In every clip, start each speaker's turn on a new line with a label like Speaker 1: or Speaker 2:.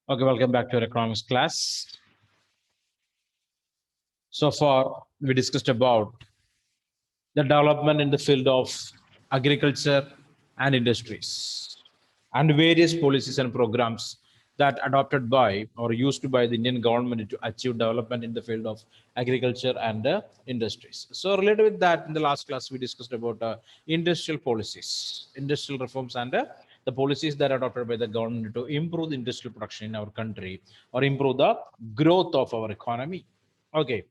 Speaker 1: Okay, welcome back to our economics class. So far, we discussed about the development in the field of agriculture and industries and various policies and programs that adopted by or used by the Indian government to achieve development in the field of agriculture and industries. So related with that, in the last class, we discussed about industrial policies, industrial reforms and the policies that are adopted by the government to improve the industrial production in our country or improve the growth of our economy. Okay,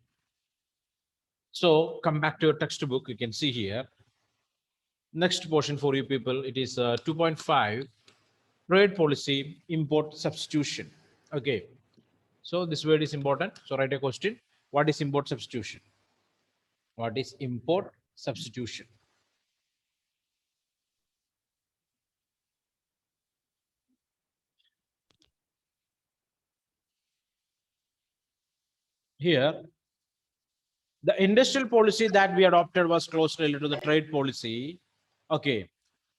Speaker 1: so come back to your textbook. You can see here. Next portion for you people, it is 2.5 trade policy import substitution. Okay, so this word is important. So write a question. What is import substitution? What is import substitution? Here, the industrial policy that we adopted was closely related to the trade policy. Okay,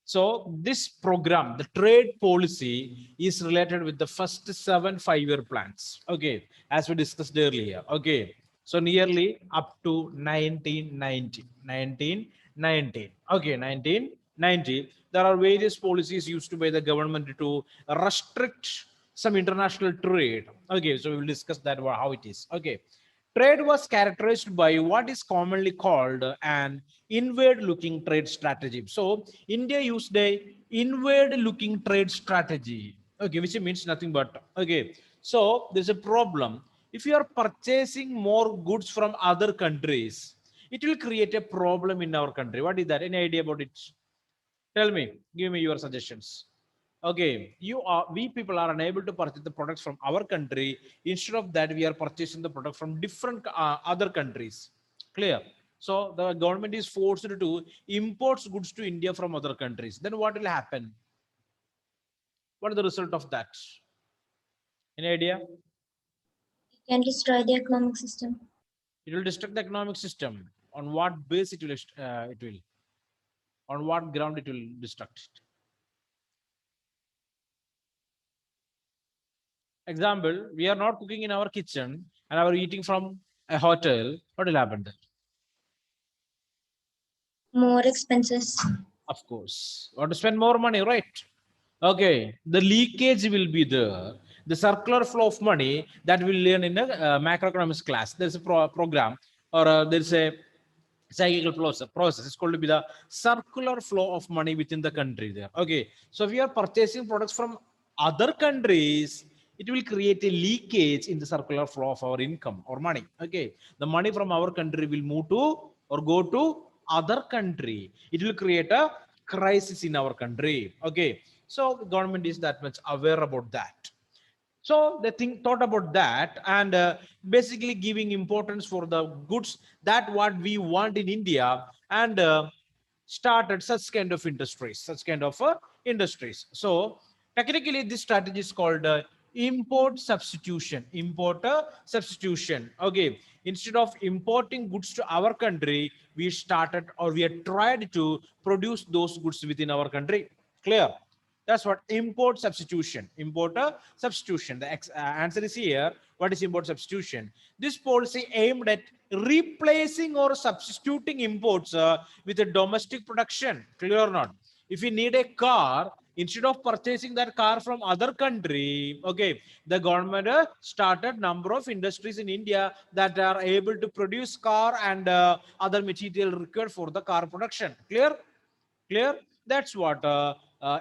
Speaker 1: so this program, the trade policy, is related with the first 7 5-year plans. Okay, as we discussed earlier. Okay, so nearly up to 1990. 1990. Okay, 1990. There are various policies used by the government to restrict some international trade. Okay, so we will discuss that how it is. Okay, trade was characterized by what is commonly called an inward-looking trade strategy. So India used a inward-looking trade strategy. Okay, which means nothing but okay. So there's a problem. If you are purchasing more goods from other countries, it will create a problem in our country. What is that? Any idea about it? Tell me. Give me your suggestions. Okay, we people are unable to purchase the products from our country. Instead of that, we are purchasing the product from different other countries. Clear? So the government is forced to import goods to India from other countries. Then what will happen? What is the result of that? Any idea?
Speaker 2: It can destroy the economic system.
Speaker 1: It will destruct the economic system. On what base it will? On what ground it will destruct it? Example, we are not cooking in our kitchen and are eating from a hotel. What will happen then?
Speaker 2: More expenses.
Speaker 1: Of course. Want to spend more money, right? Okay. The leakage will be there. The circular flow of money that we'll learn in a macroeconomics class. There's a program or there's a cyclical process. It's called to be the circular flow of money within the country there. Okay. So if we are purchasing products from other countries, it will create a leakage in the circular flow of our income or money. Okay. The money from our country will move to or go to other country. It will create a crisis in our country. Okay. So the government is that much aware about that. So they thought about that and basically giving importance for the goods that what we want in India and started such kind of industries. So technically this strategy is called import substitution. Substitution. Okay, instead of importing goods to our country, we started or we had tried to produce those goods within our country. Clear? That's what import substitution. Importer substitution. The answer is here. What is import substitution? This policy aimed at replacing or substituting imports with a domestic production. Clear or not? If you need a car, instead of purchasing that car from other country, okay, the government started number of industries in India that are able to produce car and other material required for the car production. Clear? Clear? That's what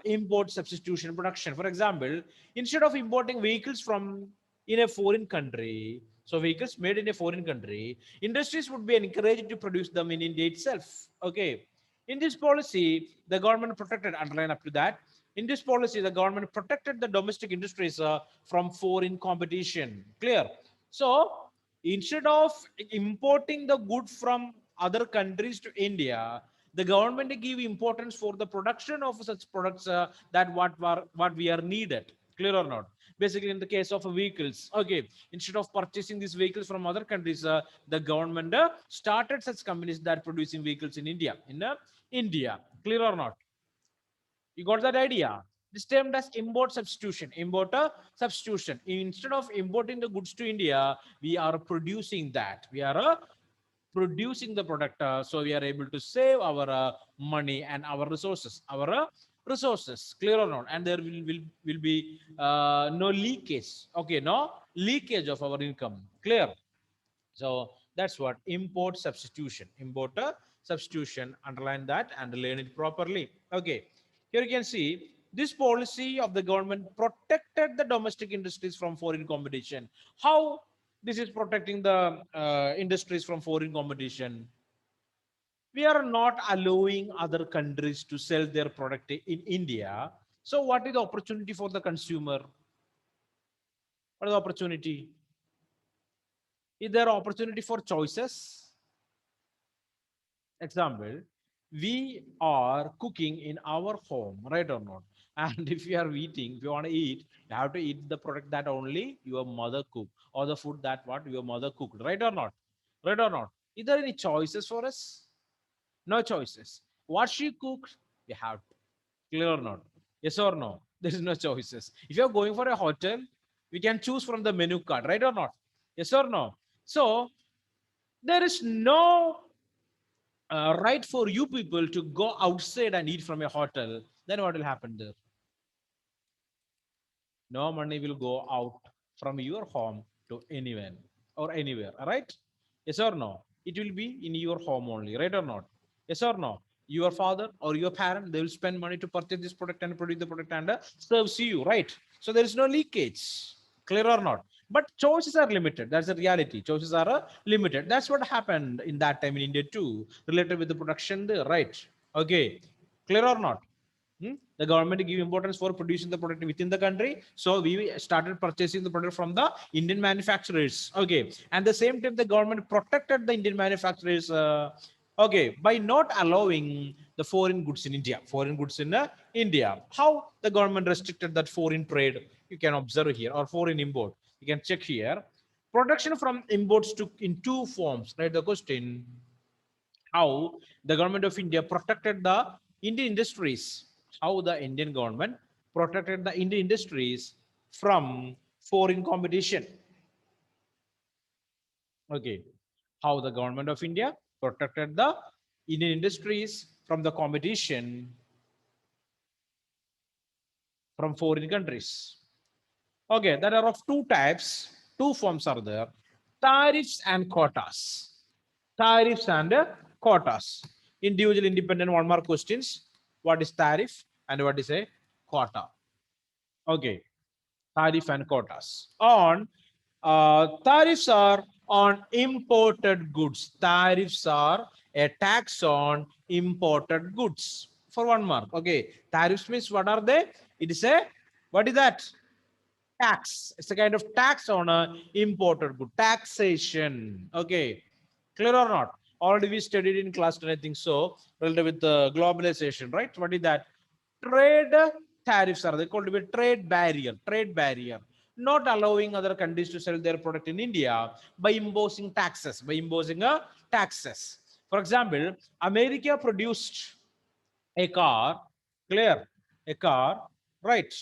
Speaker 1: import substitution production. For example, instead of importing vehicles from in a foreign country, so vehicles made in a foreign country, industries would be encouraged to produce them in India itself. Okay. In this policy, the government protected, underline up to that. In this policy, the government protected the domestic industries from foreign competition. Clear? So instead of importing the good from other countries to India, the government give importance for the production of such products that what we are needed. Clear or not? Basically, in the case of vehicles, okay, instead of purchasing these vehicles from other countries, the government started such companies that producing vehicles in India. Clear or not? You got that idea? This termed as import substitution. Importer substitution. Instead of importing the goods to India, we are producing that. We are producing the product, so we are able to save our money and our resources. Our resources, clear or not? And there will be no leakage. Okay, no leakage of our income. Clear? So that's what import substitution. Importer substitution. Underline that and learn it properly. Okay. Here you can see this policy of the government protected the domestic industries from foreign competition. How this is protecting the industries from foreign competition? We are not allowing other countries to sell their product in India. So what is the opportunity for the consumer? What is the opportunity? Is there opportunity for choices? Example, we are cooking in our home, right or not? And if you are eating, if you want to eat, you have to eat the product that only your mother cooked, or the food that what your mother cooked, right or not? Right or not? Is there any choices for us? No choices. What she cooked, we have to. Clear or not? Yes or no? There is no choices. If you're going for a hotel, we can choose from the menu card, right or not? Yes or no? So there is no right for you people to go outside and eat from a hotel. Then what will happen there? No money will go out from your home to anyone or anywhere, right? Yes or no? It will be in your home only, right or not? Yes or no? Your father or your parent, they will spend money to purchase this product and produce the product and serves you, right? So there is no leakage. Clear or not? But choices are limited. That's the reality. Choices are limited. That's what happened in that time in India too, related with the production there, right? Okay. Clear or not? The government give importance for producing the product within the country. So we started purchasing the product from the Indian manufacturers. Okay. And the same time, the government protected the Indian manufacturers. Okay, by not allowing the foreign goods in India, foreign goods in India. How the government restricted that foreign trade? You can observe here, or foreign import. You can check here. Production from imports took in two forms. Right, the question: how the government of India protected the Indian industries, how the Indian government protected the Indian industries from foreign competition. Okay, how the government of India protected the Indian industries from the competition from foreign countries. Okay, there are of two types, two forms are there: tariffs and quotas. Tariffs and quotas. Individual, independent, one more questions. What is tariff and what is a quota? Okay, tariff and quotas. On tariffs are on imported goods. Tariffs are a tax on imported goods. For one mark. Okay, tariffs means what are they? It is a, what is that? Tax. It's a kind of tax on a imported good. Taxation. Okay, clear or not? Already we studied in class 10, I think so, related with the globalization, right? What is that? Trade tariffs are they called to be trade barrier. Trade barrier. Not allowing other countries to sell their product in India by imposing taxes. By imposing taxes. For example, America produced a car, clear, a car, right?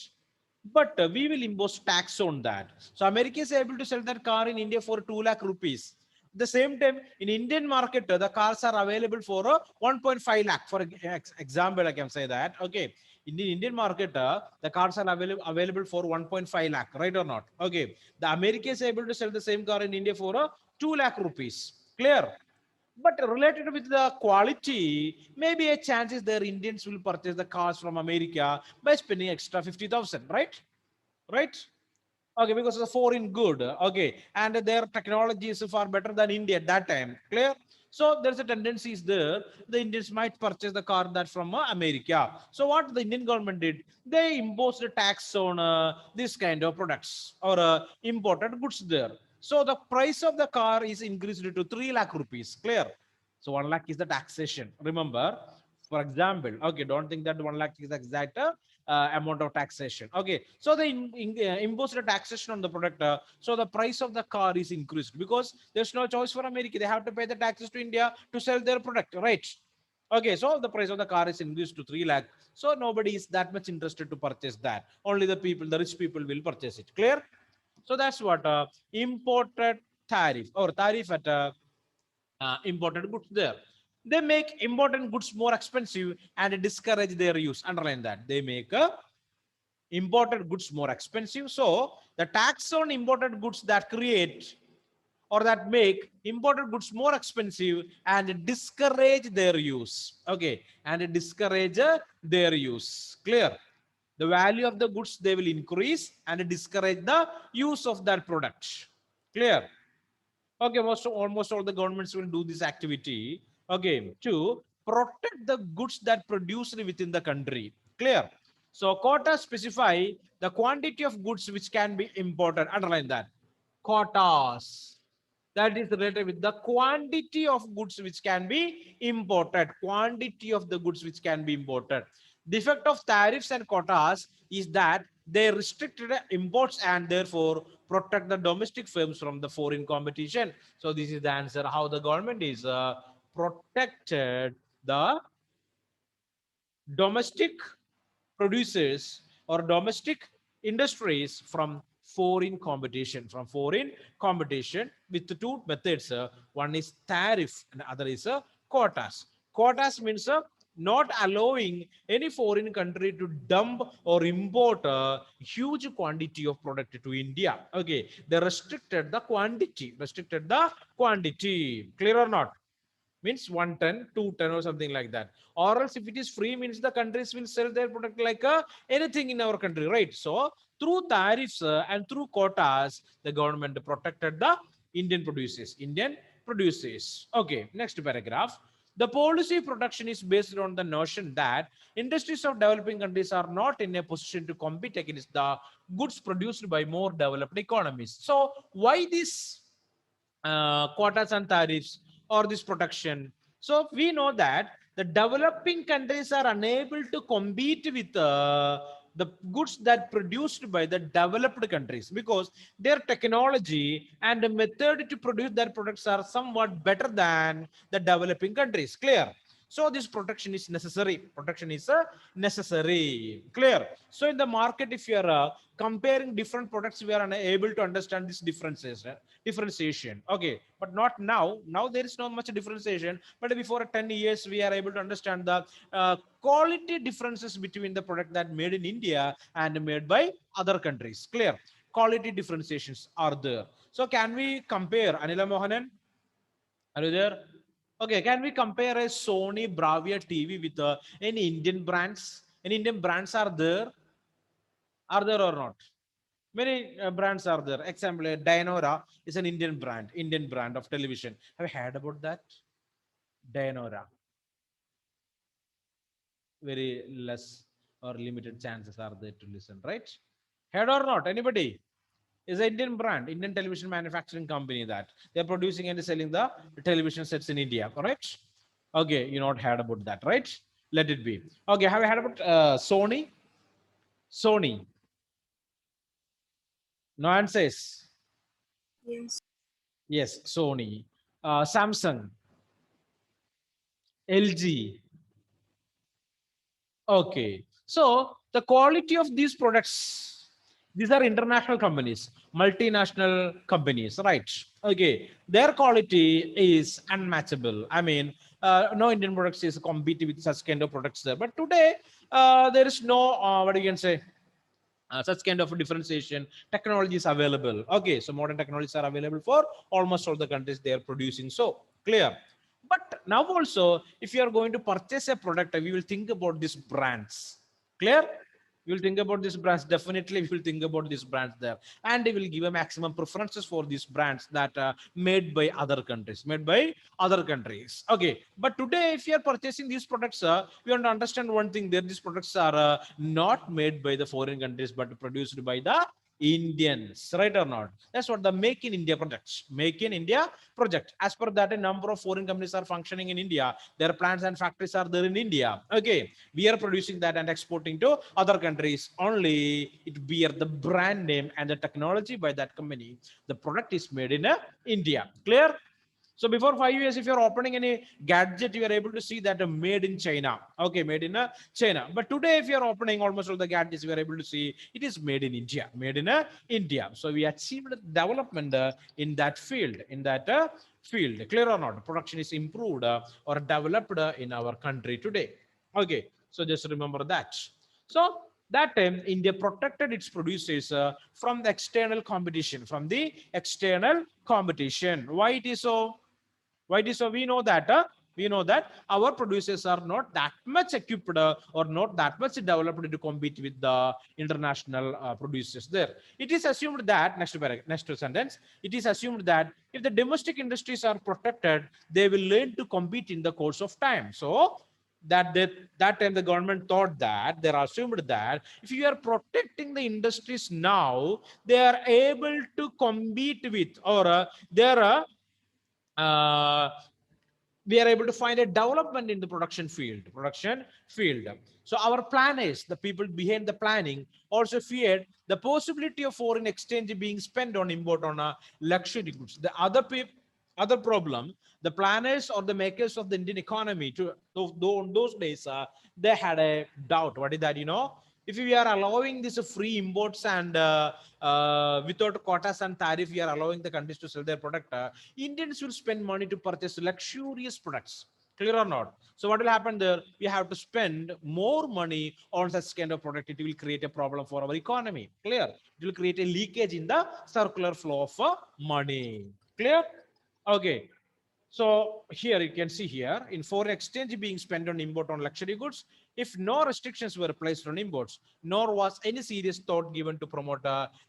Speaker 1: But we will impose tax on that. So America is able to sell that car in India for 2 lakh rupees. At the same time, in Indian market, the cars are available for 1.5 lakh. For example, I can say that. Okay, in the Indian market, the cars are available for 1.5 lakh, right or not? Okay, the America is able to sell the same car in India for 2 lakh rupees. Clear? But related with the quality, maybe a chance is there Indians will purchase the cars from America by spending extra 50,000, right? Right? Okay, because it's a foreign good. Okay, and their technology is far better than India at that time. Clear? So there's a tendency is there. The Indians might purchase the car that from America. So what the Indian government did? They imposed a tax on this kind of products or imported goods there. So the price of the car is increased to 3 lakh rupees. Clear? So 1 lakh is the taxation. Remember, for example, okay, don't think that 1 lakh is the exact amount of taxation. Okay, so they imposed a taxation on the product. So the price of the car is increased because there's no choice for America. They have to pay the taxes to India to sell their product, right? Okay, so the price of the car is increased to 3 lakh. So nobody is that much interested to purchase that. Only the people, the rich people will purchase it. Clear? So that's what imported tariff or tariff at imported goods there. They make imported goods more expensive and discourage their use. Underline that. They make imported goods more expensive. So the tax on imported goods that create or that make imported goods more expensive and discourage their use. Okay, and discourage their use. Clear? The value of the goods they will increase and discourage the use of that product. Clear? Okay, almost all the governments will do this activity. Okay, to protect the goods that produced within the country. Clear? So quotas specify the quantity of goods which can be imported. Underline that. Quotas. That is related with the quantity of goods which can be imported. Quantity of the goods which can be imported. The effect of tariffs and quotas is that they restricted imports and therefore protect the domestic firms from the foreign competition. So this is the answer how the government is protected the domestic producers or domestic industries from foreign competition with the two methods. One is tariff and other is quotas. Quotas means not allowing any foreign country to dump or import a huge quantity of product to India. Okay, they restricted the quantity, clear or not? Means 1 ton, 2 ton or something like that. Or else if it is free means the countries will sell their product like anything in our country, right? So through tariffs and through quotas, the government protected the Indian producers. Okay, next paragraph. The policy protection is based on the notion that industries of developing countries are not in a position to compete against the goods produced by more developed economies. So why this quotas and tariffs or this protection? So we know that the developing countries are unable to compete with the goods that produced by the developed countries because their technology and the method to produce their products are somewhat better than the developing countries. Clear? So this protection is necessary. Clear? So in the market, if you are comparing different products, we are unable to understand this differentiation. Okay, but not now. Now there is not much differentiation. But before 10 years, we are able to understand the quality differences between the product that made in India and made by other countries. Clear? Quality differentiations are there. So can we compare, Anila Mohanan? Are you there? Okay, can we compare a Sony Bravia TV with any Indian brands? Any Indian brands are there? Are there or not? Many brands are there. Example, Dianora is an Indian brand of television. Have you heard about that? Dianora. Very less or limited chances are there to listen, right? Heard or not? Anybody? Is an Indian brand, Indian television manufacturing company that they're producing and selling the television sets in India, correct? Okay, you not heard about that, right? Let it be. Okay, have you heard about Sony? Sony. No answers.
Speaker 2: Yes.
Speaker 1: Yes, Sony. Samsung, LG. Okay. So the quality of these products, these are international companies, multinational companies, right? Okay. Their quality is unmatchable. I mean, no Indian products is competing with such kind of products there. But today, there is no, what you can say, such kind of differentiation technology is available. Okay, so modern technologies are available for almost all the countries they are producing. So clear. But now also, if you are going to purchase a product, we will think about these brands. Clear? We will think about these brands. Definitely, we will think about these brands there, and they will give a maximum preferences for these brands that are made by other countries. Okay, but today, if you are purchasing these products, we want to understand one thing: that these products are not made by the foreign countries, but produced by the Indians, right or not? That's what the Make in India project. Make in India project. As per that, a number of foreign companies are functioning in India. Their plants and factories are there in India. Okay, we are producing that and exporting to other countries. Only it bear the brand name and the technology by that company. The product is made in India. Clear? So before 5 years, if you're opening any gadget, you are able to see that made in China. Okay, made in China. But today, if you're opening almost all the gadgets, you are able to see it is made in India, made in India. So we achieved development in that field, field. Clear or not? Production is improved or developed in our country today. Okay, so just remember that. So that time, India protected its producers from the external competition, Why it is so? Why it is so? We know that our producers are not that much equipped or not that much developed to compete with the international producers there. It is assumed that next sentence. It is assumed that if the domestic industries are protected, they will learn to compete in the course of time. So that time the government thought that they assumed that if you are protecting the industries now, they are able to compete with or they are we are able to find a development in the production field. So our planners, the people behind the planning, also feared the possibility of foreign exchange being spent on import on luxury goods. The other problem, the planners or the makers of the Indian economy to those days, they had a doubt. What is that? If we are allowing this free imports and without quotas and tariff, we are allowing the countries to sell their product. Indians will spend money to purchase luxurious products. Clear or not? So what will happen there? We have to spend more money on such kind of product. It will create a problem for our economy. Clear? It will create a leakage in the circular flow of money. Clear? Okay. So here you can see here in foreign exchange being spent on import on luxury goods, if no restrictions were placed on imports, nor was any serious thought given to promote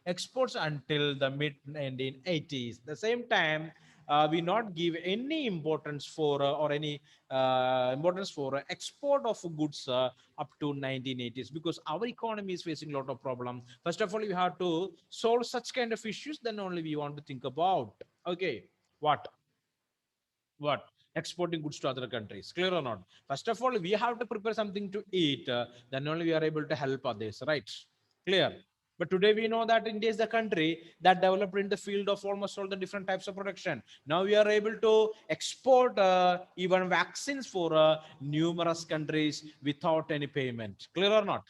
Speaker 1: exports until the mid 1980s. The same time, we not give any importance for or any importance for export of goods up to 1980s because our economy is facing a lot of problems. First of all, we have to solve such kind of issues. Then only we want to think about okay what exporting goods to other countries. Clear or not? First of all, we have to prepare something to eat, then only we are able to help others, right? Clear? But today we know that India is the country that developed in the field of almost all the different types of production. Now we are able to export even vaccines for numerous countries without any payment. Clear or not?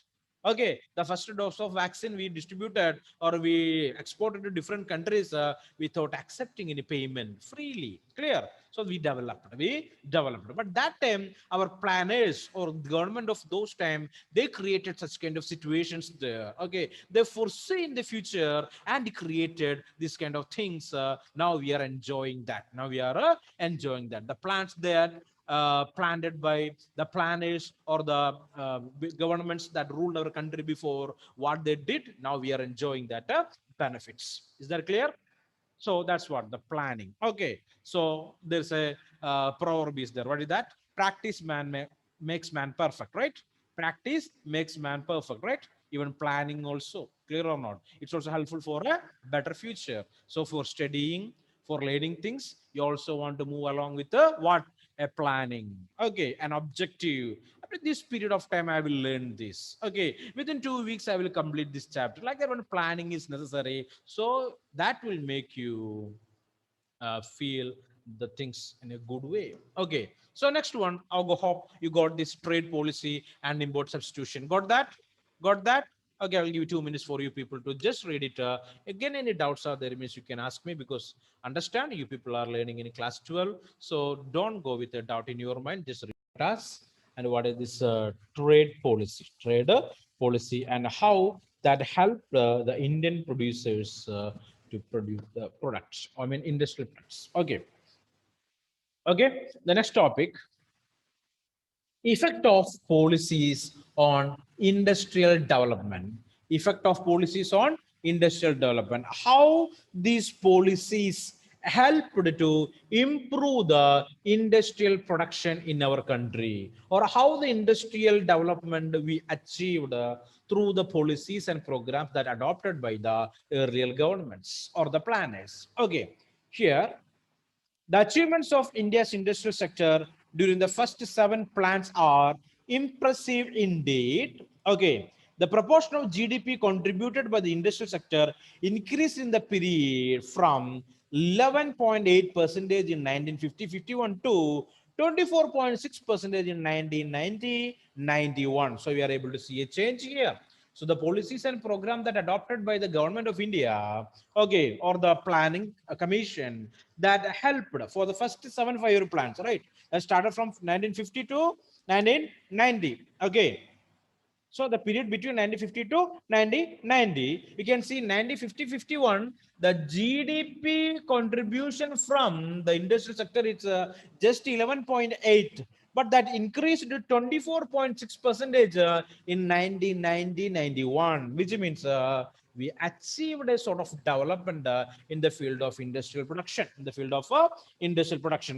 Speaker 1: Okay, the first dose of vaccine we distributed or we exported to different countries without accepting any payment freely. Clear? So we developed. But that time, our planners or government of those time, they created such kind of situations there. Okay, they foresee in the future and created this kind of things. Now we are enjoying that. The plants there planted by the planners or the governments that ruled our country before, what they did, now we are enjoying that benefits. Is that clear? So that's what the planning. Okay, so there's a proverb is there. What is that? Practice makes man perfect, right? Practice makes man perfect, right? Even planning also. Clear or not? It's also helpful for a better future. So for studying, for learning things, you also want to move along with the what? A planning. Okay, an objective. After this period of time, I will learn this. Okay, within 2 weeks, I will complete this chapter. Like that, when planning is necessary, so that will make you feel the things in a good way. Okay, so next one, I'll go hope you got this trade policy and import substitution. Got that? Got that? Okay, I'll give you 2 minutes for you people to just read it. Again, any doubts are there, means you can ask me because understand you people are learning in class 12. So don't go with a doubt in your mind. Just read us and what is this trade policy and how that helped the Indian producers to produce the products. I mean, industrial products. Okay. Okay. The next topic, effect of policies on industrial development. Effect of policies on industrial development. How these policies helped to improve the industrial production in our country, or how the industrial development we achieved through the policies and programs that adopted by the earlier governments or the planners. Okay, here the achievements of India's industrial sector during the first 7 plans are impressive indeed. Okay, The proportion of GDP contributed by the industrial sector increased in the period from 11.8 percentage in 1950-51 to 24.6 percentage in 1990-91. So we are able to see a change here. So the policies and program that adopted by the government of India, okay, or the planning commission that helped for the first 7 5-year plans, right? That started from 1950 to 1990. Okay. So the period between 1950 to 1990, you can see 1950-51, the GDP contribution from the industrial sector is just 11.8, but that increased to 24.6 percentage in 1990-91, which means we achieved a sort of development in the field of industrial production,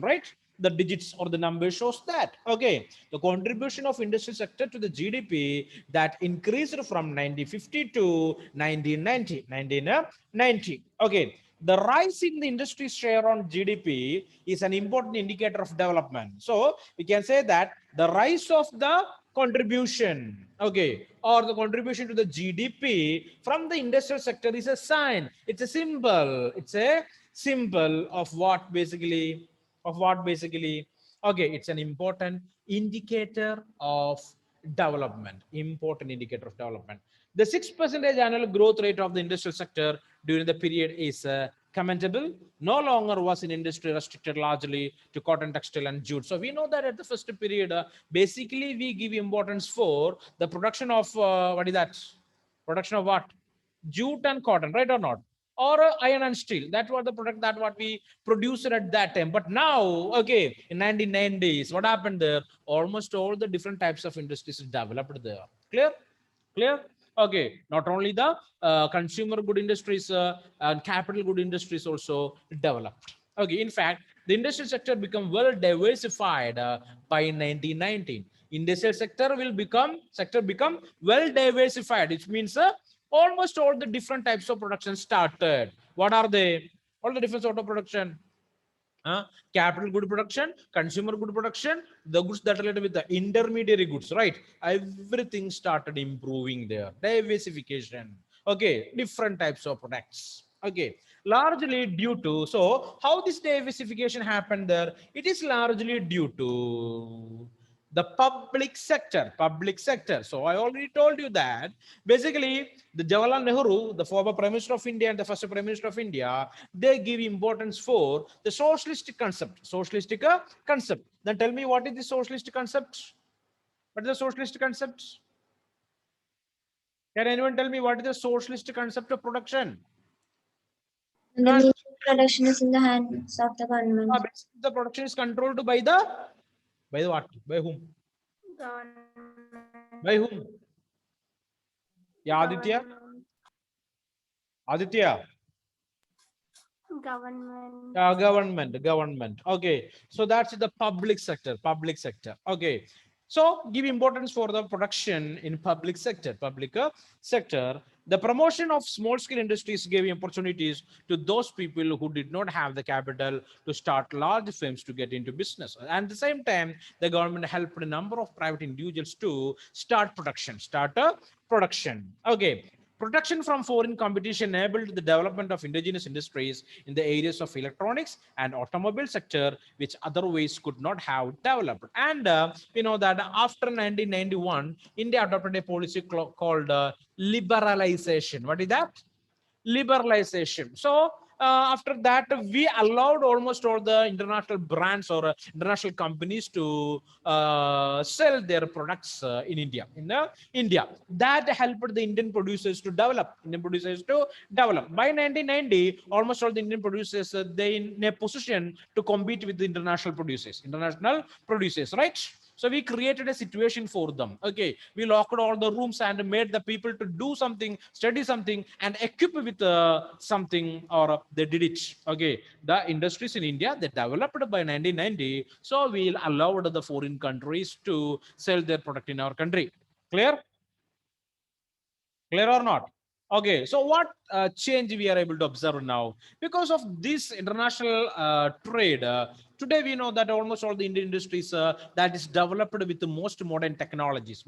Speaker 1: right? The digits or the number shows that. Okay, the contribution of industrial sector to the GDP that increased from 1950 to 1990. Okay, the rise in the industry share on GDP is an important indicator of development. So we can say that the rise of the contribution, okay, or the contribution to the GDP from the industrial sector is a sign. It's a symbol. It's a symbol of what basically, okay, it's an important indicator of development. The 6% annual growth rate of the industrial sector during the period is commendable. No longer was in industry restricted largely to cotton, textile, and jute. So we know that at the first period, basically we give importance for the production of what is that? Production of what? Jute and cotton, right or not? Or iron and steel. That's what the product that what we produced at that time. But now, okay, in 1990s, what happened there? Almost all the different types of industries developed there. Clear? Okay, not only the consumer good industries and capital good industries also developed. Okay, in fact, the industrial sector become well diversified by 1919. Industrial sector become well diversified, which means almost all the different types of production started. What are they? All the different sort of production. Capital good production, consumer good production, the goods that are related with the intermediary goods, right? Everything started improving there. Diversification. Okay, different types of products. Okay, largely due to, so how this diversification happened there? It is largely due to the public sector. So I already told you that basically the Jawaharlal Nehru, the former prime minister of India and the first prime minister of India, they give importance for the socialistic concept. Then tell me, what is the socialist concept? What is the socialist concept? Can anyone tell me what is the socialist concept of production?
Speaker 2: And the means of production is in the hands of the government.
Speaker 1: The production is controlled by the what? By whom?
Speaker 3: Government.
Speaker 1: By whom? Yeah, Aditya. Government. Okay, so that's the public sector. Okay, so give importance for the production in public sector. The promotion of small scale industries gave opportunities to those people who did not have the capital to start large firms to get into business. And at the same time, the government helped a number of private individuals to start production. Okay, protection from foreign competition enabled the development of indigenous industries in the areas of electronics and automobile sector, which otherwise could not have developed. And we know that after 1991, India adopted a policy called liberalization. What is that? Liberalization. So after that, we allowed almost all the international brands or international companies to sell their products in India. That helped the Indian producers to develop. By 1990, almost all the Indian producers they in a position to compete with the international producers, right? So we created a situation for them. Okay, we locked all the rooms and made the people to do something, study something, and equip with something, or they did it. Okay, the industries in India they developed by 1990. So we allowed the foreign countries to sell their product in our country. Clear? Clear or not? Okay, so what change we are able to observe now? Because of this international trade, today we know that almost all the Indian industries that is developed with the most modern technologies,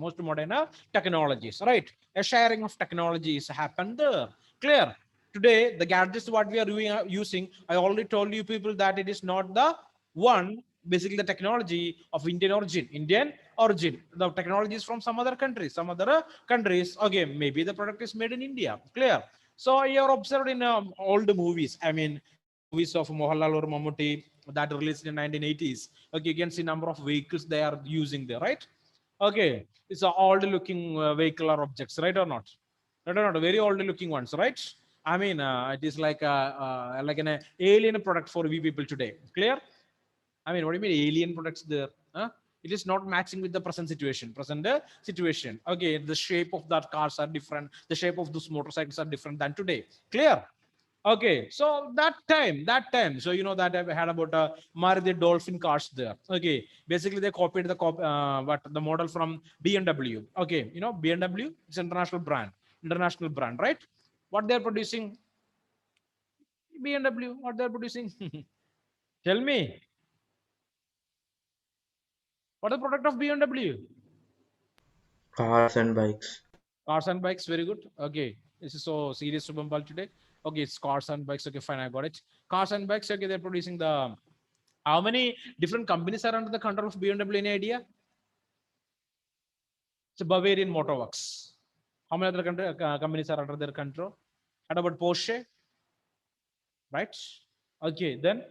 Speaker 1: right? A sharing of technologies happened there. Clear? Today, the gadgets what we are using, I already told you people that it is not the one, basically the technology of Indian origin. The technology is from some other countries, Okay, maybe the product is made in India. Clear? So you're observed in all the movies. I mean, the movies of Mohanlal or Mammootty that released in 1980s. Okay, you can see number of vehicles they are using there, right? Okay, it's a old looking vehicle or objects, right or not? Right or not? Very old looking ones, right? I mean, it is like an alien product for we people today. Clear? I mean, what do you mean alien products there? Huh? It is not matching with the present situation. Okay, the shape of that cars are different. The shape of those motorcycles are different than today. Clear? Okay, so that time, so you know that I've had about Maruti Dolphin cars there. Okay, basically they copied the model from BMW. Okay, you know BMW, it's international brand, right? What they're producing, BMW, what they're producing? Tell me, what is the product of BMW?
Speaker 3: Cars and bikes.
Speaker 1: Cars and bikes, very good. Okay, this is so serious Subhampal today. Okay, it's cars and bikes. Okay, fine, I got it. Cars and bikes. Okay, they're producing the. How many different companies are under the control of BMW? Any idea? It's a Bavarian Motor Works. How many other companies are under their control? What about Porsche? Right. Okay, then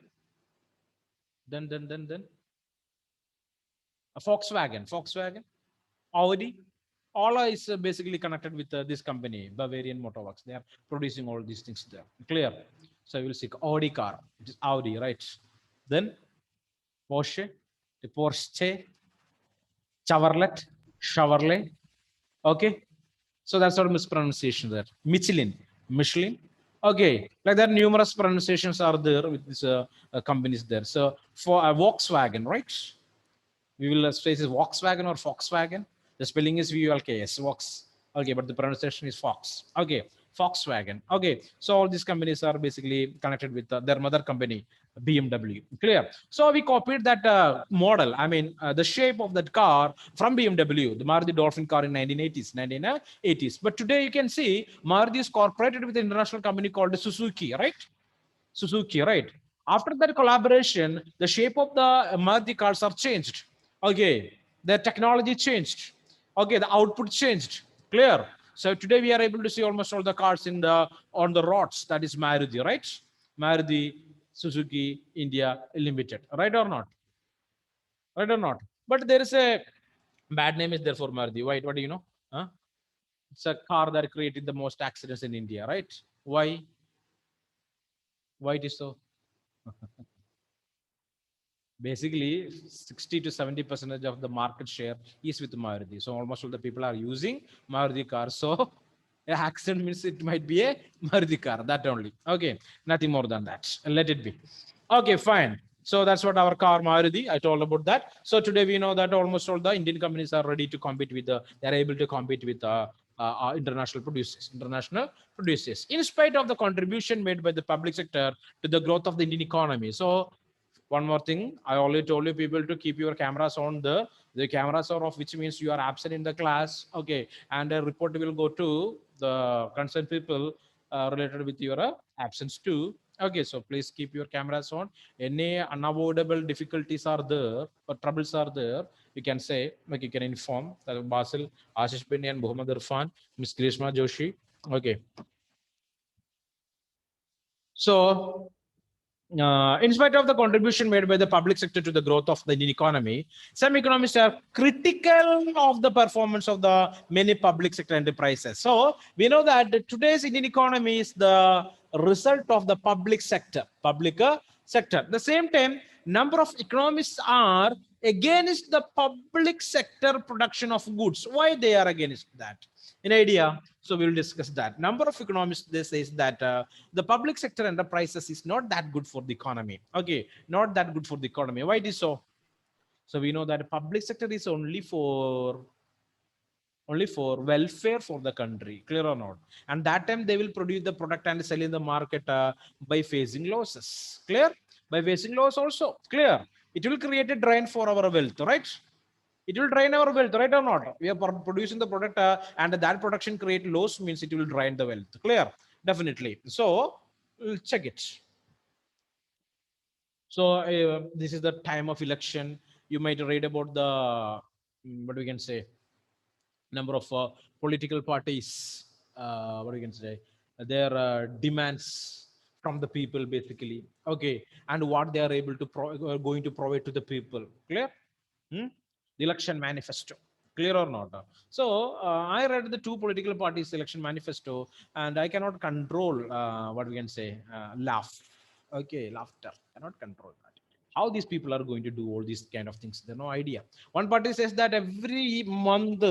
Speaker 1: a Volkswagen, Audi. All is basically connected with this company, Bavarian Motor Works. They are producing all these things there. Clear? So we will see Audi car. It is Audi, right? Then Porsche, the Porsche, Chevrolet. Okay. So that's our mispronunciation there. Michelin. Okay. Like there are numerous pronunciations are there with these companies there. So for a Volkswagen, right? We will say is Volkswagen or Volkswagen. The spelling is VULKS, Vox. Okay, but the pronunciation is Fox. Okay, Volkswagen. Okay, so all these companies are basically connected with their mother company, BMW. Clear? So we copied that model. I mean, the shape of that car from BMW, the Maruti Dolphin car in 1980s. But today you can see Maruti is cooperated with an international company called Suzuki, right? Suzuki, right? After that collaboration, the shape of the Maruti cars are changed. Okay, the technology changed. Okay, the output changed. Clear. So today we are able to see almost all the cars in the on the roads. That is Maruti, right? Maruti, Suzuki, India Limited, right or not? Right or not? But there is a bad name is there for Maruti. Why? What do you know? Huh? It's a car that created the most accidents in India, right? Why? Why it is so? Basically 60 to 70% of the market share is with Maruti. So almost all the people are using Maruti cars. So a accident means it might be a Maruti car, that only. Okay, nothing more than that. Let it be. Okay, fine. So that's what our car Maruti, I told about that. So today we know that almost all the Indian companies are ready to compete with they are able to compete with international producers in spite of the contribution made by the public sector to the growth of the Indian economy. So one more thing, I already told you people to keep your cameras on. The cameras are off, which means you are absent in the class. Okay, and a report will go to the concerned people related with your absence too. Okay, so please keep your cameras on. Any unavoidable difficulties are there or troubles are there, you can say, like you can inform that Basil, Ashish Bindi and Muhammad Irfan, Miss Grishma Joshi. Okay, so in spite of the contribution made by the public sector to the growth of the Indian economy, some economists are critical of the performance of the many public sector enterprises. So we know that today's Indian economy is the result of the public sector. At the same time, number of economists are against the public sector production of goods. Why they are against that? An idea? So we will discuss that. Number of economists they says that the public sector enterprises is not that good for the economy. Okay, not that good for the economy. Why it is so? So we know that the public sector is only for welfare for the country, clear or not? And that time they will produce the product and sell in the market by facing losses. Clear? By facing laws also. Clear? It will create a drain for our wealth, right? It will drain our wealth, right or not? We are producing the product and that production create loss means it will drain the wealth. Clear? Definitely. So check it. So this is the time of election. You might read about the what we can say number of political parties. What we can say their demands from the people basically. Okay, and what they are able to going to provide to the people. Clear? Hmm? The election manifesto. Clear or not? So I read the two political parties' election manifesto, and I cannot control what we can say laugh. Okay, laughter. Cannot control that. How these people are going to do all these kind of things? They have no idea. One party says that every month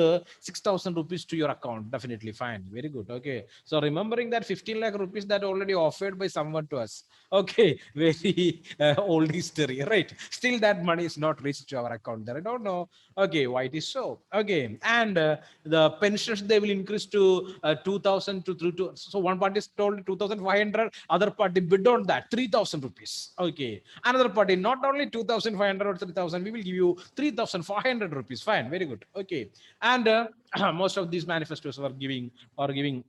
Speaker 1: 6,000 rupees to your account. Definitely fine. Very good. Okay. So remembering that 15 lakh rupees that already offered by someone to us. Okay. Very old history, right? Still that money is not reached to our account there. I don't know. Okay. Why it is so? Okay. And the pensions they will increase to 2,000 to 3,000. So one party is told 2,500. Other party bid on that 3,000 rupees. Okay. Another party not only 2,500 or 3,000. We will give you 3,500 rupees. Fine. Very good. Okay. And most of these manifestos are giving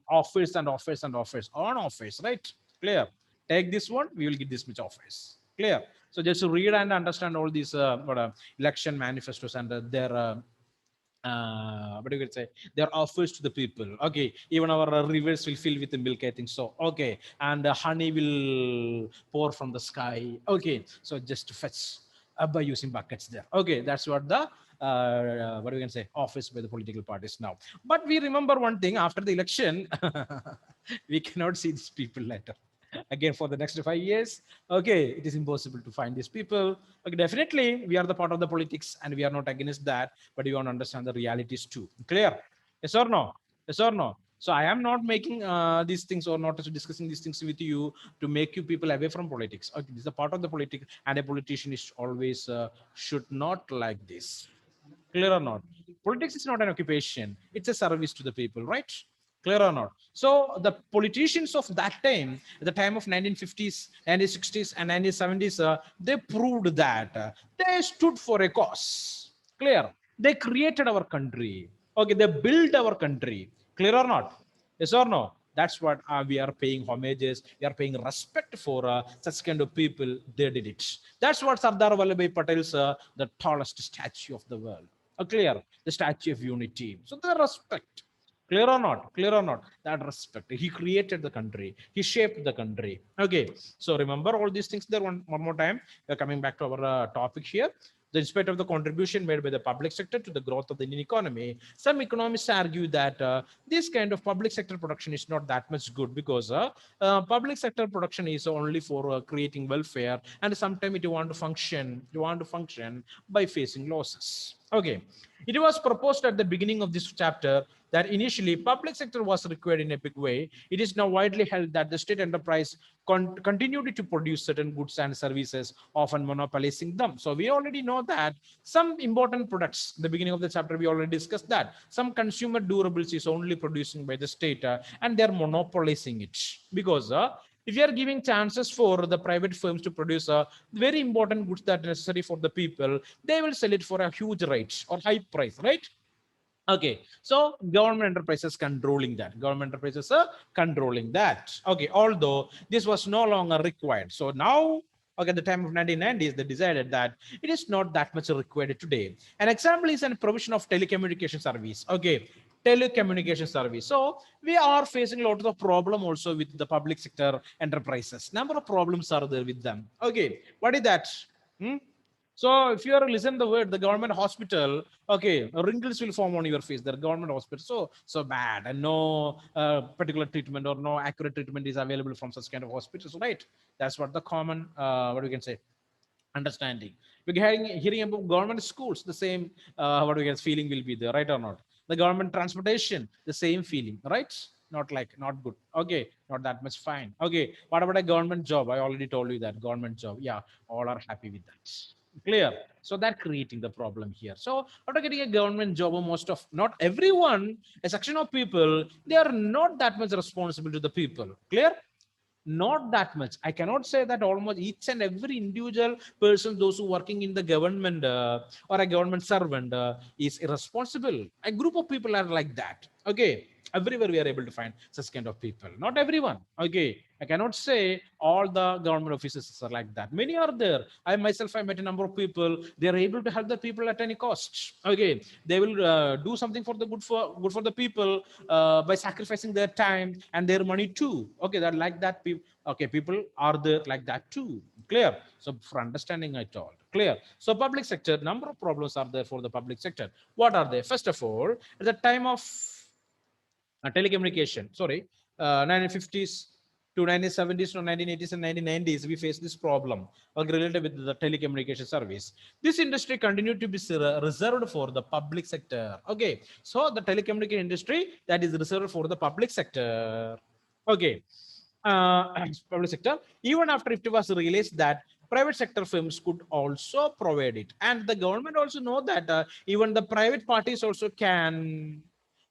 Speaker 1: offers and offers and offers on offers, right? Clear? Take this one, we will get this much offers. Clear? So just to read and understand all these election manifestos and their what do you say, their offers to the people. Okay, even our rivers will fill with the milk, I think so. Okay, and honey will pour from the sky. Okay, so just to fetch by using buckets there. Okay, that's what the what we can say offers by the political parties now. But we remember one thing: after the election we cannot see these people later again for the next 5 years. Okay, it is impossible to find these people. Okay, definitely we are the part of the politics and we are not against that, but you want to understand the realities too. Clear? Yes or no? Yes or no? So I am not making these things or not discussing these things with you to make you people away from politics. Okay, this is a part of the politics, and a politician is always should not like this. Clear or not? Politics is not an occupation, it's a service to the people, right? Clear or not? So the politicians of that time, at the time of 1950s, 1960s, and 1970s, they proved that they stood for a cause. Clear? They created our country. Okay, they built our country. Clear or not? Yes or no? That's what we are paying homages. We are paying respect for such kind of people. They did it. That's what Sardar Vallabhbhai Patel's the tallest statue of the world. Clear? The Statue of Unity. So the respect. Clear or not? Clear or not? That respect. He created the country. He shaped the country. Okay. So remember all these things there one more time. We're coming back to our topic here. In spite of the contribution made by the public sector to the growth of the Indian economy, some economists argue that this kind of public sector production is not that much good because public sector production is only for creating welfare, and sometimes you want to function by facing losses. Okay, it was proposed at the beginning of this chapter that initially public sector was required in a big way. It is now widely held that the state enterprise continued to produce certain goods and services, often monopolizing them. So we already know that some important products, the beginning of the chapter, we already discussed that some consumer durables is only producing by the state and they're monopolizing it because if you are giving chances for the private firms to produce very important goods that are necessary for the people, they will sell it for a huge rate or high price, right? Okay, so government enterprises controlling that. Government enterprises are controlling that. Okay, although this was no longer required. So now, okay, at the time of 1990s, they decided that it is not that much required today. An example is a provision of telecommunication service. Okay, telecommunication service. So we are facing a lot of problem also with the public sector enterprises. Number of problems are there with them. Okay, what is that? Hmm? So if you are listen the word the government hospital, okay, wrinkles will form on your face. The government hospital so bad, and no particular treatment or no accurate treatment is available from such kind of hospitals, right? That's what the common what we can say understanding. We're hearing about government schools, the same what we get feeling will be there, right or not? The government transportation, the same feeling, right? Not good. Okay, not that much fine. Okay, what about a government job? I already told you that government job. Yeah, all are happy with that. Clear? So that creating the problem here. So after getting a government job, most of not everyone, a section of people, they are not that much responsible to the people. Clear? Not that much. I cannot say that almost each and every individual person, those who working in the government or a government servant is irresponsible. A group of people are like that. Okay. Everywhere we are able to find such kind of people. Not everyone. Okay. I cannot say all the government officers are like that. Many are there. I myself, I met a number of people. They are able to help the people at any cost. Okay. They will do something for the good for the people by sacrificing their time and their money too. Okay. That like that people. Okay. People are there like that too. Clear. So for understanding it all. Clear. So public sector, number of problems are there for the public sector. What are they? First of all, at the time of telecommunication, sorry, 1950s to 1970s to 1980s and 1990s, we faced this problem related with the telecommunication service. This industry continued to be reserved for the public sector. Okay, so the telecommunication industry that is reserved for the public sector. Okay, public sector, even after it was realized that private sector firms could also provide it, and the government also know that even the private parties also can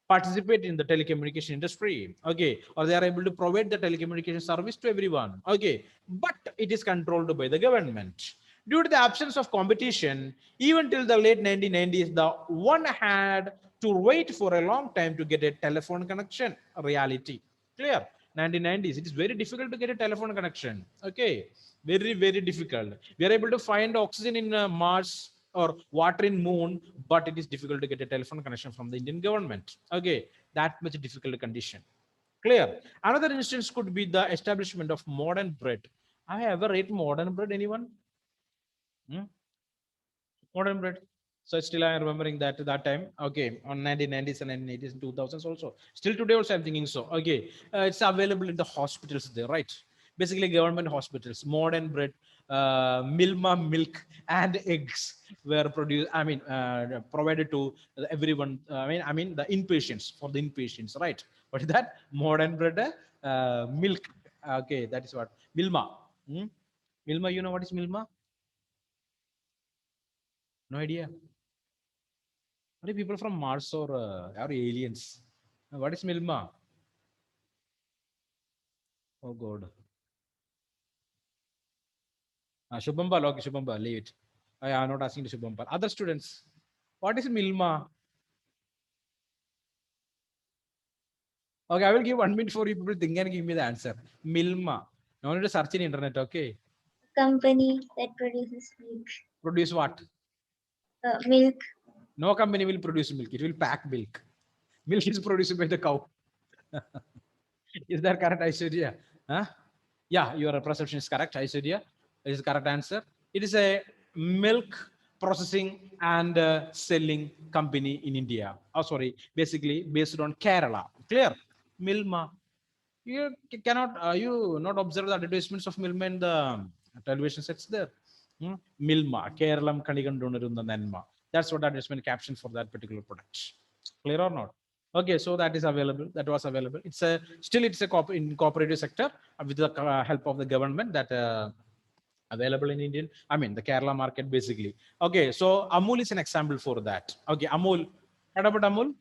Speaker 1: participate in the telecommunication industry. Okay, or they are able to provide the telecommunication service to everyone. Okay, but it is controlled by the government. Due to the absence of competition, even till the late 1990s, the one had to wait for a long time to get a telephone connection. Reality. Clear. 1990s, it is very difficult to get a telephone connection. Okay, very difficult. We are able to find oxygen in Mars or water in moon, but it is difficult to get a telephone connection from the Indian government. Okay, that much difficult condition. Clear. Another instance could be the establishment of modern bread. Have I ever ate modern bread? Anyone? Hmm? Modern bread. So still I am remembering that time. Okay, on 1990s and 1980s and 2000s also. Still today also I'm thinking so. Okay, it's available in the hospitals there, right? Basically government hospitals. Modern bread, Milma milk and eggs were produced. I mean, provided to everyone. I mean the inpatients, for the inpatients, right? What is that? Modern bread, milk. Okay, that is what Milma. Hmm? Milma, you know what is Milma? No idea. Are you people from Mars or are aliens? What is Milma? Oh God. Shubhambal. Okay, Shubhambal. Leave it. I am not asking to Shubhambal. Other students. What is Milma? Okay, I will give 1 minute for you people think and give me the answer. Milma. No need to search in internet. Okay.
Speaker 2: Company that produces milk.
Speaker 1: Produce what?
Speaker 2: Milk.
Speaker 1: No company will produce milk. It will pack milk. Milk is produced by the cow. Is that correct, Aishwarya? Huh? Yeah, your perception is correct, Aishwarya. It is the correct answer. It is a milk processing and selling company in India. Oh, sorry, basically based on Kerala. Clear? Milma. You cannot, you not observe the advertisements of Milma in the television sets there. Milma, Keralam Kaligandunarunda Nanma. That's what advertisement caption for that particular product. Clear or not? Okay, so that is available. That was available. It's a still it's a in cooperative sector with the help of the government that available in Indian. I mean the Kerala market basically. Okay, so Amul is an example for that. Okay, Amul. What about Amul?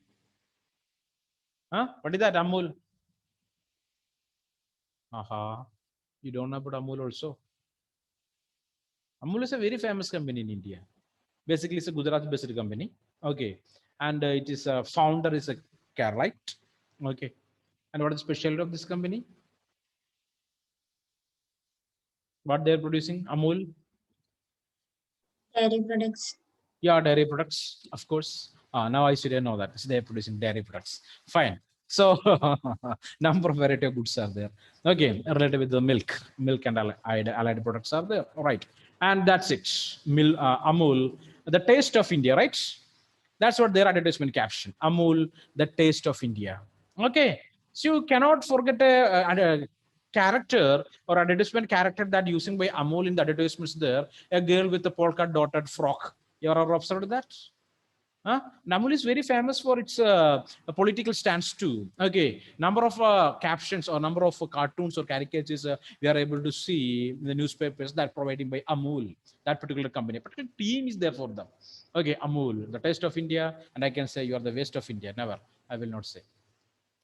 Speaker 1: Huh? What is that Amul? Aha. You don't know about Amul also. Amul is a very famous company in India. Basically, it's a Gujarat-based company. Okay, and it is a founder is a Keralite. Okay, and what is the specialty of this company? What they are producing? Amul.
Speaker 2: Dairy products.
Speaker 1: Yeah, dairy products, of course. Now I should know that they're producing dairy products. Fine. So number of variety of goods are there. Okay, related with the milk and allied products are there. All right, and that's it. Amul, the taste of India, right? That's what their advertisement caption. Amul, the taste of India. Okay, so you cannot forget a character or advertisement character that using by Amul in the advertisements there. A girl with a polka dotted frock. You are observed that? Huh? Namul is very famous for its political stance too. Okay, number of captions or number of cartoons or caricatures we are able to see in the newspapers that provided by Amul, that particular company. Particular team is there for them. Okay, Amul, the taste of India, and I can say you are the waste of India. Never, I will not say.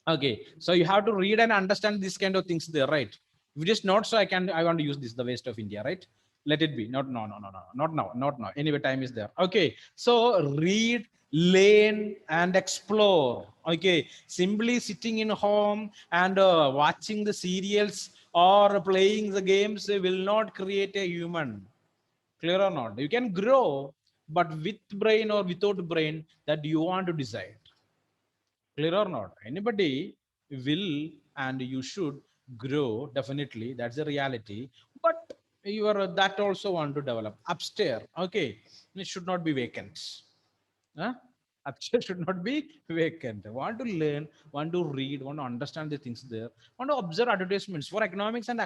Speaker 1: Okay, so you have to read and understand these kind of things there, right? If it is not so, I want to use this, the waste of India, right? Let it be. Not no no no no not now, not now. Anyway, time is there. Okay, so read, learn, and explore. Okay, simply sitting in home and watching the serials or playing the games will not create a human. Clear or not? You can grow, but with brain or without brain, that you want to decide. Clear or not? Anybody will, and you should grow, definitely, that's the reality. But you are that also want to develop upstairs. Okay, it should not be vacant. Huh? Upstairs should not be vacant. Want to learn, want to read, want to understand the things there, want to observe advertisements. For economics and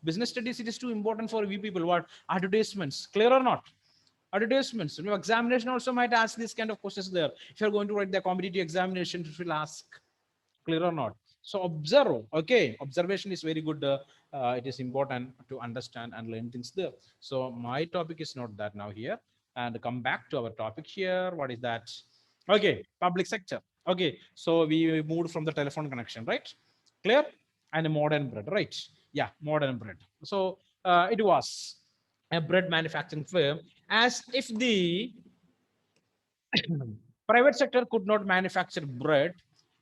Speaker 1: business studies, it is too important for we people. What advertisements? Clear or not? Advertisements. You know, examination also might ask this kind of questions there. If you're going to write the competitive examination, it will ask. Clear or not? So observe. Okay, observation is very good. It is important to understand and learn things there. So my topic is not that now here. And come back to our topic here. What is that? Okay, public sector. Okay, so we moved from the telephone connection, right? Clear? And a modern bread, right? Yeah, modern bread. So it was a bread manufacturing firm, as if the private sector could not manufacture bread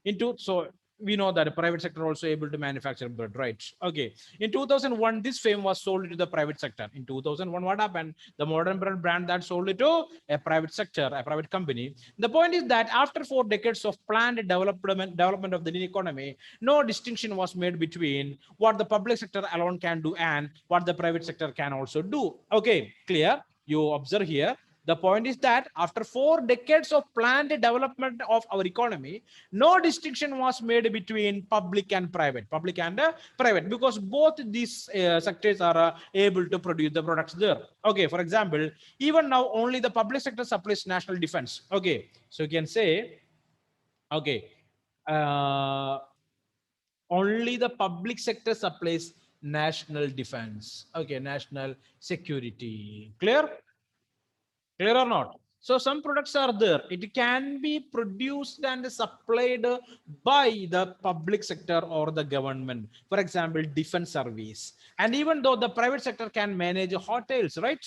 Speaker 1: into, so we know that the private sector also able to manufacture bread, right? Okay, in 2001 this fame was sold to the private sector. In 2001 what happened? The modern bread brand that sold it to a private sector, a private company. The point is that after 4 decades of planned development of the Indian economy, no distinction was made between what the public sector alone can do and what the private sector can also do. Okay, clear? You observe here, the point is that after 4 decades of planned development of our economy, no distinction was made between public and private, because both these sectors are able to produce the products there. Okay, for example, even now only the public sector supplies national defense. Okay, so you can say, okay, uh, only the public sector supplies national defense. Okay, national security. Clear? Clear or not? So some products are there. It can be produced and supplied by the public sector or the government. For example, defense service. And even though the private sector can manage hotels, right?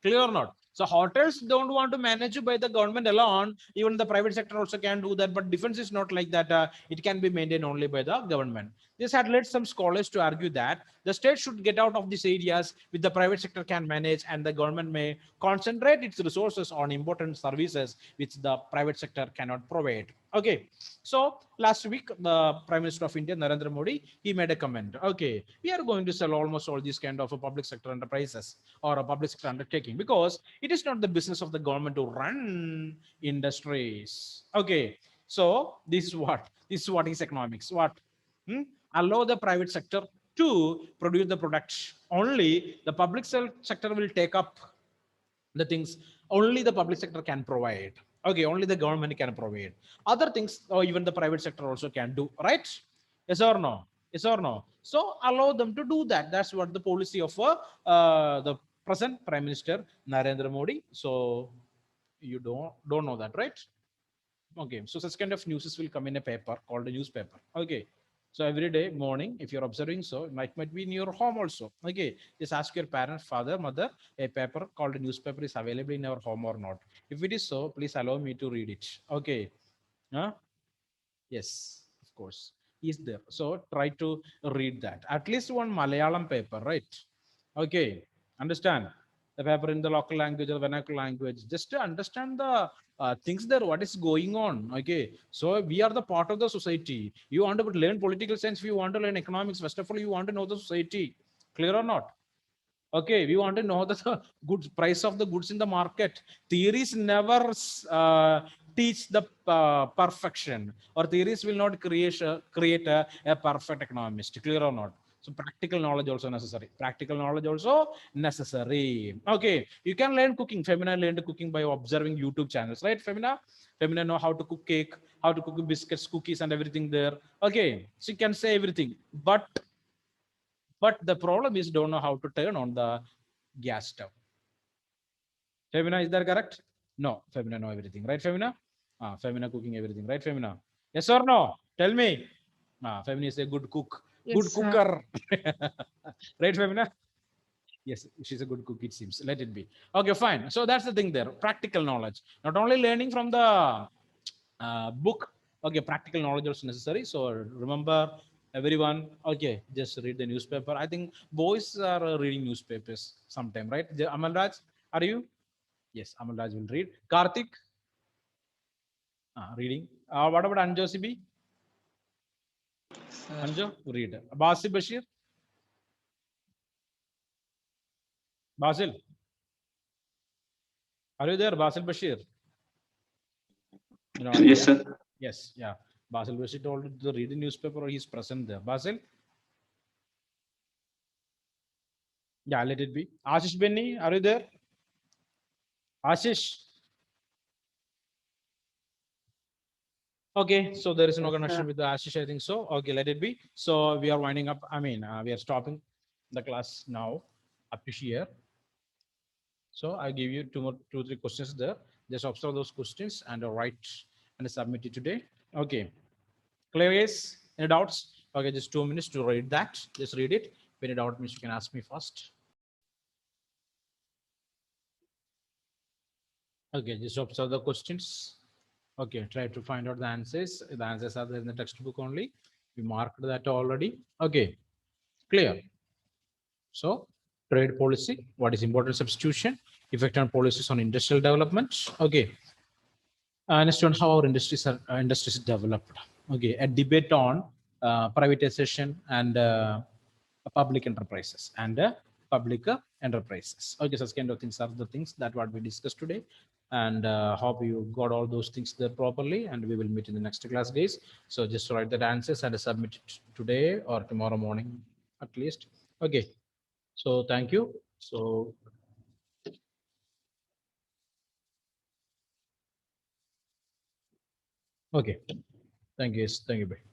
Speaker 1: Clear or not? So hotels don't want to manage by the government alone. Even the private sector also can do that. But defense is not like that. It can be maintained only by the government. This had led some scholars to argue that the state should get out of these areas which the private sector can manage, and the government may concentrate its resources on important services which the private sector cannot provide. Okay, so last week the Prime Minister of India, Narendra Modi, he made a comment. Okay, we are going to sell almost all these kind of public sector enterprises or a public sector undertaking, because it is not the business of the government to run industries. Okay, so this is what is economics. What? Hmm? Allow the private sector to produce the products. Only the public sector will take up the things only the public sector can provide. Okay, only the government can provide. Other things, or even the private sector also can do, right? Yes or no? Yes or no? So allow them to do that. That's what the policy of the present Prime Minister Narendra Modi. So you don't know that, right? Okay, so such kind of news will come in a paper called a newspaper. Okay, so every day morning, if you're observing, so it might be in your home also. Okay, just ask your parents, father, mother, a paper called a newspaper is available in our home or not. If it is so, please allow me to read it. Okay, huh? Yes, of course, is there. So try to read that. At least one Malayalam paper, right? Okay, understand the paper in the local language or vernacular language, just to understand the things there, what is going on. Okay, so we are the part of the society. You want to learn political science, you want to learn economics, first of all, you want to know the society. Clear or not? Okay, we want to know the goods price of the goods in the market. Theories never teach the perfection, or theories will not create a perfect economist. Clear or not? So practical knowledge also necessary. Practical knowledge also necessary. Okay, you can learn cooking. Femina learned cooking by observing YouTube channels, right? Femina know how to cook cake, how to cook biscuits, cookies, and everything there. Okay, so you can say everything, but the problem is don't know how to turn on the gas stove. Femina, is that correct? No, Femina know everything, right? Femina? Femina cooking everything, right? Femina? Yes or no? Tell me. Femina is a good cook. Good
Speaker 2: Yes, sir.
Speaker 1: cooker. Right, Femina? Yes, she's a good cook, it seems. Let it be. Okay, fine. So that's the thing there. Practical knowledge. Not only learning from the book. Okay, practical knowledge is necessary. So remember, everyone. Okay, just read the newspaper. I think boys are reading newspapers sometime, right? Amal Raj, are you? Yes, Amal Raj will read. Karthik, reading. What about Anjo CB?
Speaker 4: Sir,
Speaker 1: Anjo, read. Basil Bashir, Basil, are you there? Basil Bashir, no
Speaker 4: yes,
Speaker 1: idea.
Speaker 4: sir.
Speaker 1: Yes, yeah. Basil Bashir told you to read the newspaper, or he's present there. Basil, yeah, let it be. Ashish Benny, are you there? Ashish. Okay, so there is no connection with the Ashish, I think so. Okay, let it be. So we are winding up. I mean, we are stopping the class now up to here. So I give you two, 3 questions there. Just observe those questions and write and submit it today. Okay, clear guys? Any doubts? Okay, just 2 minutes to read that. Just read it. If any doubt means you can ask me first. Okay, just observe the questions. Okay, try to find out the answers. The answers are there in the textbook only. We marked that already. Okay, clear. So, trade policy, what is important substitution, effect on policies on industrial development. Okay, next one, how our industries developed. Okay, a debate on privatization and public enterprises and public enterprises. Okay, such kind of things are the things that what we discussed today, and hope you got all those things there properly. And we will meet in the next class days. So just write the answers and submit it today or tomorrow morning at least. Okay, so thank you. So okay, thank you. Yes, thank you. Bye.